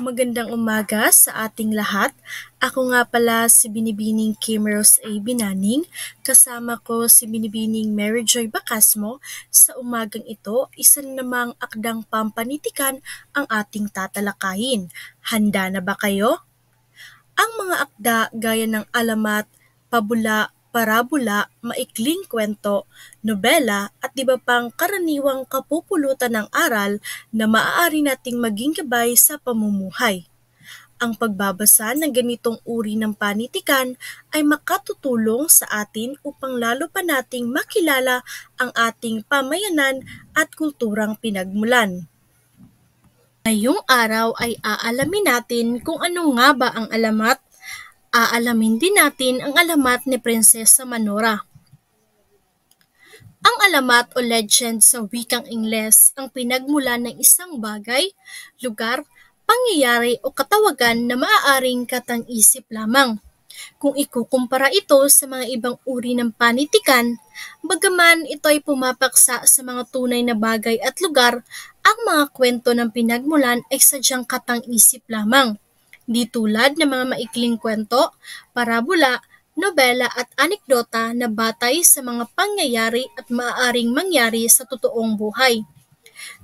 Magandang umaga sa ating lahat. Ako nga pala si Binibining Kim Rose A. Binaning. Kasama ko si Binibining Mary Joy Bacasmo. Sa umagang ito, isa na namang akdang pampanitikan ang ating tatalakayin. Handa na ba kayo? Ang mga akda gaya ng alamat, pabula, parabola, maikling kwento, nobela at iba pang karaniwang kapupulutan ng aral na maaari nating maging gabay sa pamumuhay. Ang pagbabasa ng ganitong uri ng panitikan ay makatutulong sa atin upang lalo pa nating makilala ang ating pamayanan at kulturang pinagmulan. Ngayong araw ay aalamin natin kung ano nga ba ang alamat. Aalamin din natin ang alamat ni Prinsesa Manora. Ang alamat o legend sa wikang Ingles ang pinagmulan ng isang bagay, lugar, pangyayari o katawagan na maaaring katang-isip lamang. Kung ikukumpara ito sa mga ibang uri ng panitikan, bagaman ito ay pumapaksa sa mga tunay na bagay at lugar, ang mga kwento ng pinagmulan ay sadyang katang-isip lamang. Di tulad ng mga maikling kwento, parabola, nobela at anekdota na batay sa mga pangyayari at maaaring mangyari sa totoong buhay.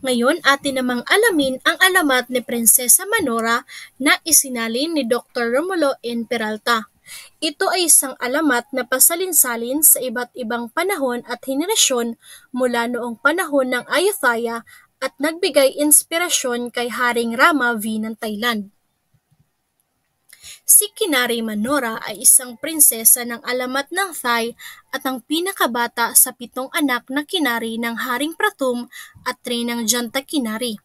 Ngayon atin namang alamin ang alamat ni Prinsesa Manora na isinalin ni Dr. Romulo N. Peralta. Ito ay isang alamat na pasalin-salin sa iba't ibang panahon at henerasyon mula noong panahon ng Ayutthaya at nagbigay inspirasyon kay Haring Rama V ng Thailand. Si Kinari Manora ay isang prinsesa ng alamat ng Thai at ang pinakabata sa 7 anak na kinari ng Haring Prathum at Renang Janta Kinari.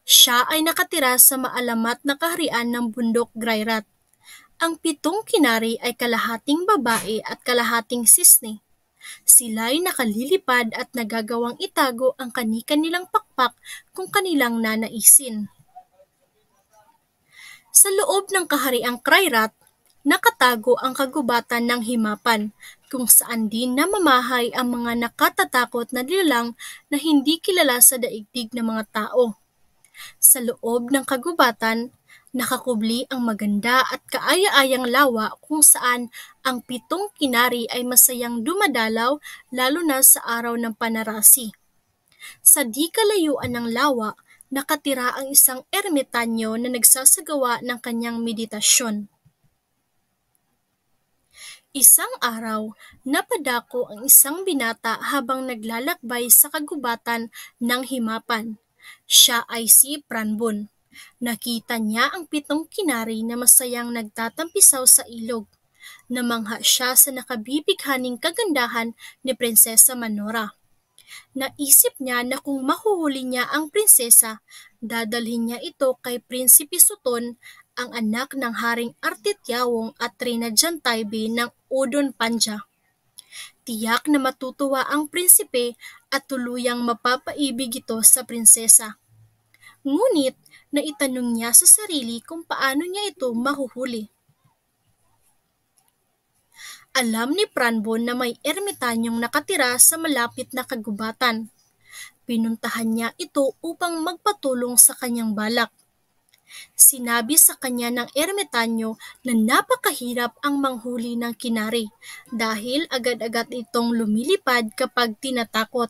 Siya ay nakatira sa maalamat na kaharian ng bundok Grairat. Ang 7 kinari ay kalahating babae at kalahating sisne. Sila'y nakalilipad at nagagawang itago ang kani-kanilang pakpak kung kanilang nanaisin. Sa loob ng kahariang Krairat, nakatago ang kagubatan ng Himapan, kung saan din namamahay ang mga nakatatakot na nilalang na hindi kilala sa daigdig ng mga tao. Sa loob ng kagubatan, nakakubli ang maganda at kaaya-ayang lawa kung saan ang 7 kinari ay masayang dumadalaw lalo na sa araw ng panarasi. Sa di kalayuan ng lawa, nakatira ang isang ermitanyo na nagsasagawa ng kanyang meditasyon. Isang araw, napadako ang isang binata habang naglalakbay sa kagubatan ng Himapan. Siya ay si Pranbun. Nakita niya ang 7 kinari na masayang nagtatampisaw sa ilog. Namangha siya sa nakabibighaning kagandahan ni Prinsesa Manora. Naisip niya na kung mahuhuli niya ang prinsesa, dadalhin niya ito kay Prinsipe Suton, ang anak ng Haring Artityawong at Reyna Jantaybe ng Udon Panja. Tiyak na matutuwa ang prinsipe at tuluyang mapapaibig ito sa prinsesa. Ngunit naitanong niya sa sarili kung paano niya ito mahuhuli. Alam ni Pranbun na may ermitanyong nakatira sa malapit na kagubatan. Pinuntahan niya ito upang magpatulong sa kanyang balak. Sinabi sa kanya ng ermitanyo na napakahirap ang manghuli ng kinari dahil agad-agad itong lumilipad kapag tinatakot.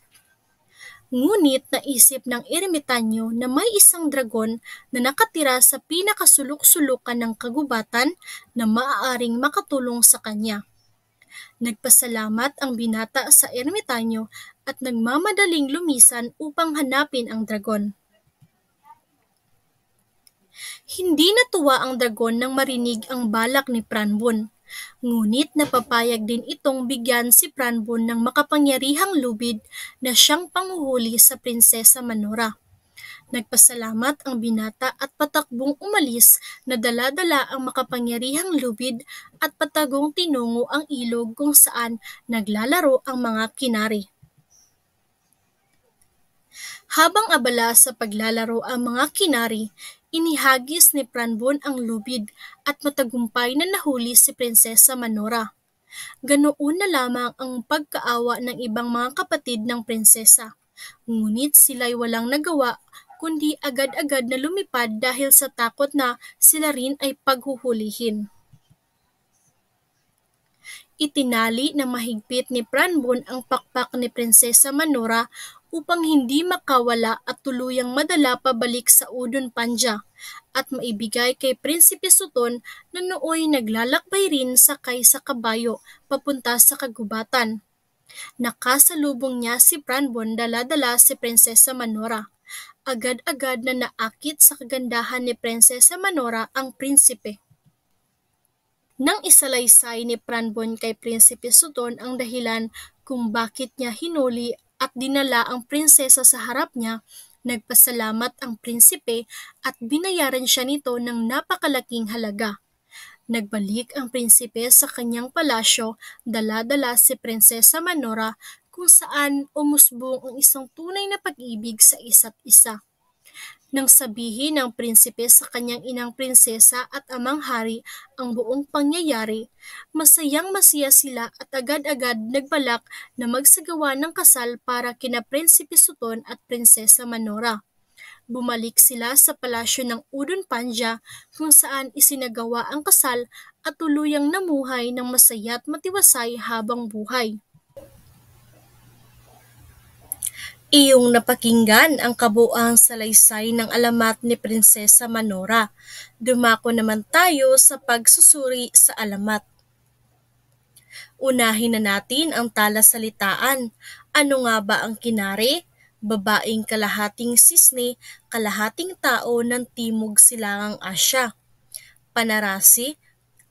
Ngunit naisip ng ermitanyo na may isang dragon na nakatira sa pinakasulok-sulukan ng kagubatan na maaaring makatulong sa kanya. Nagpasalamat ang binata sa ermitanyo at nagmamadaling lumisan upang hanapin ang dragon. Hindi natuwa ang dragon nang marinig ang balak ni Pranbun, ngunit napapayag din itong bigyan si Pranbun ng makapangyarihang lubid na siyang panghuhuli sa Prinsesa Manora. Nagpasalamat ang binata at patakbong umalis na dala-dala ang makapangyarihang lubid at patagong tinungo ang ilog kung saan naglalaro ang mga kinari. Habang abala sa paglalaro ang mga kinari, inihagis ni Pranbun ang lubid at matagumpay na nahuli si Prinsesa Manora. Ganoon na lamang ang pagkaawa ng ibang mga kapatid ng prinsesa, ngunit sila'y walang nagawa kundi agad-agad na lumipad dahil sa takot na sila rin ay paghuhulihin. Itinali na mahigpit ni Pranbun ang pakpak ni Prinsesa Manora upang hindi makawala at tuluyang madala pabalik sa Udon Panja at maibigay kay Prinsipe Suton na nooy naglalakbay rin sakay sa kabayo papunta sa kagubatan. Nakasalubong niya si Pranbun, dala-dala si Prinsesa Manora. Agad-agad na naakit sa kagandahan ni Prinsesa Manora ang prinsipe. Nang isalaysay ni Pranbun kay Prinsipe Suton ang dahilan kung bakit niya hinuli at dinala ang prinsesa sa harap niya, nagpasalamat ang prinsipe at binayaran siya nito ng napakalaking halaga. Nagbalik ang prinsipe sa kanyang palasyo, dala-dala si Prinsesa Manora kung saan umusbong ang isang tunay na pag-ibig sa isa't isa. Nang sabihin ng prinsipe sa kanyang inang prinsesa at amang hari ang buong pangyayari, masayang-masaya sila at agad-agad nagbalak na magsagawa ng kasal para kina Prinsipe Suton at Prinsesa Manora. Bumalik sila sa palasyo ng Udon Panja kung saan isinagawa ang kasal at tuluyang namuhay ng masaya at matiwasay habang buhay. Iyong napakinggan ang kabuuang salaysay ng alamat ni Prinsesa Manora. Dumako naman tayo sa pagsusuri sa alamat. Unahin na natin ang talasalitaan. Ano nga ba ang kinari? Babaeng kalahating sisne, kalahating tao ng Timog Silangang Asya. Panarasi,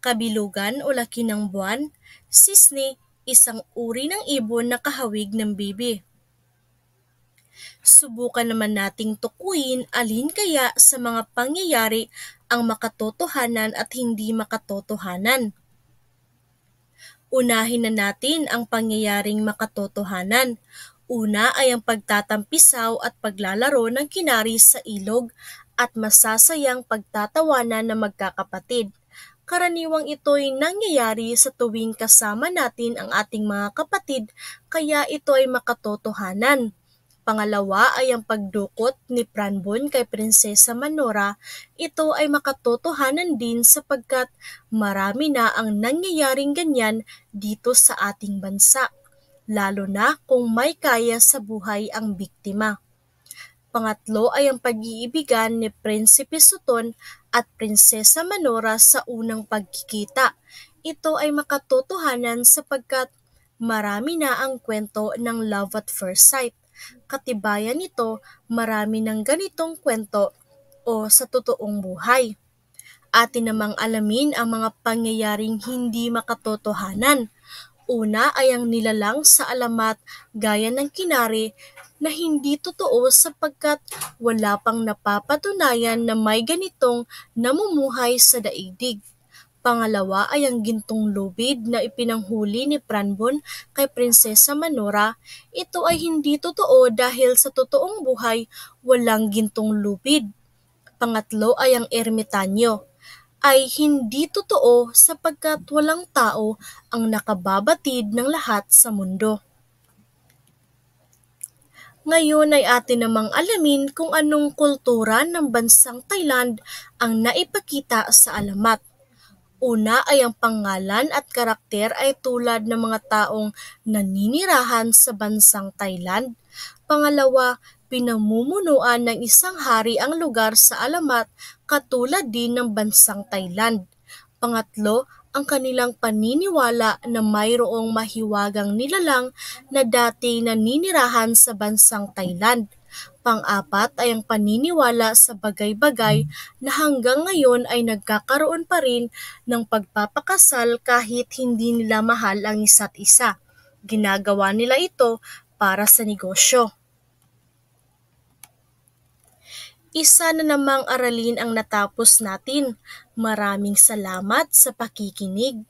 kabilugan o laki ng buwan. Sisne, isang uri ng ibon na kahawig ng bibi. Subukan naman nating tukuyin alin kaya sa mga pangyayari ang makatotohanan at hindi makatotohanan. Unahin na natin ang pangyayaring makatotohanan. Una ay ang pagtatampisaw at paglalaro ng kinari sa ilog at masasayang pagtatawanan ng magkakapatid. Karaniwang ito'y nangyayari sa tuwing kasama natin ang ating mga kapatid, kaya ito ay makatotohanan. Pangalawa ay ang pagdukot ni Pranbun kay Prinsesa Manora. Ito ay makatotohanan din sapagkat marami na ang nangyayaring ganyan dito sa ating bansa, lalo na kung may kaya sa buhay ang biktima. Pangatlo ay ang pag-iibigan ni Prinsipe Suton at Prinsesa Manora sa unang pagkikita. Ito ay makatotohanan sapagkat marami na ang kwento ng love at first sight. Katibayan nito, marami ng ganitong kwento o sa totoong buhay. Atin namang alamin ang mga pangyayaring hindi makatotohanan. Una ay ang nilalang sa alamat gaya ng kinari na hindi totoo sapagkat wala pang napapatunayan na may ganitong namumuhay sa daigdig. Pangalawa ay ang gintong lubid na ipinanghuli ni Pranbun kay Prinsesa Manora. Ito ay hindi totoo dahil sa totoong buhay walang gintong lubid. Pangatlo ay ang ermitanyo ay hindi totoo sapagkat walang tao ang nakababatid ng lahat sa mundo. Ngayon ay atin namang alamin kung anong kultura ng bansang Thailand ang naipakita sa alamat. Una ay ang pangalan at karakter ay tulad ng mga taong naninirahan sa bansang Thailand. Pangalawa, pinamumunuan ng isang hari ang lugar sa alamat katulad din ng bansang Thailand. Pangatlo, ang kanilang paniniwala na mayroong mahiwagang nilalang na dati naninirahan sa bansang Thailand. Pang-apat ay ang paniniwala sa bagay-bagay na hanggang ngayon ay nagkakaroon pa rin ng pagpapakasal kahit hindi nila mahal ang isa't isa. Ginagawa nila ito para sa negosyo. Isa na namang aralin ang natapos natin. Maraming salamat sa pakikinig.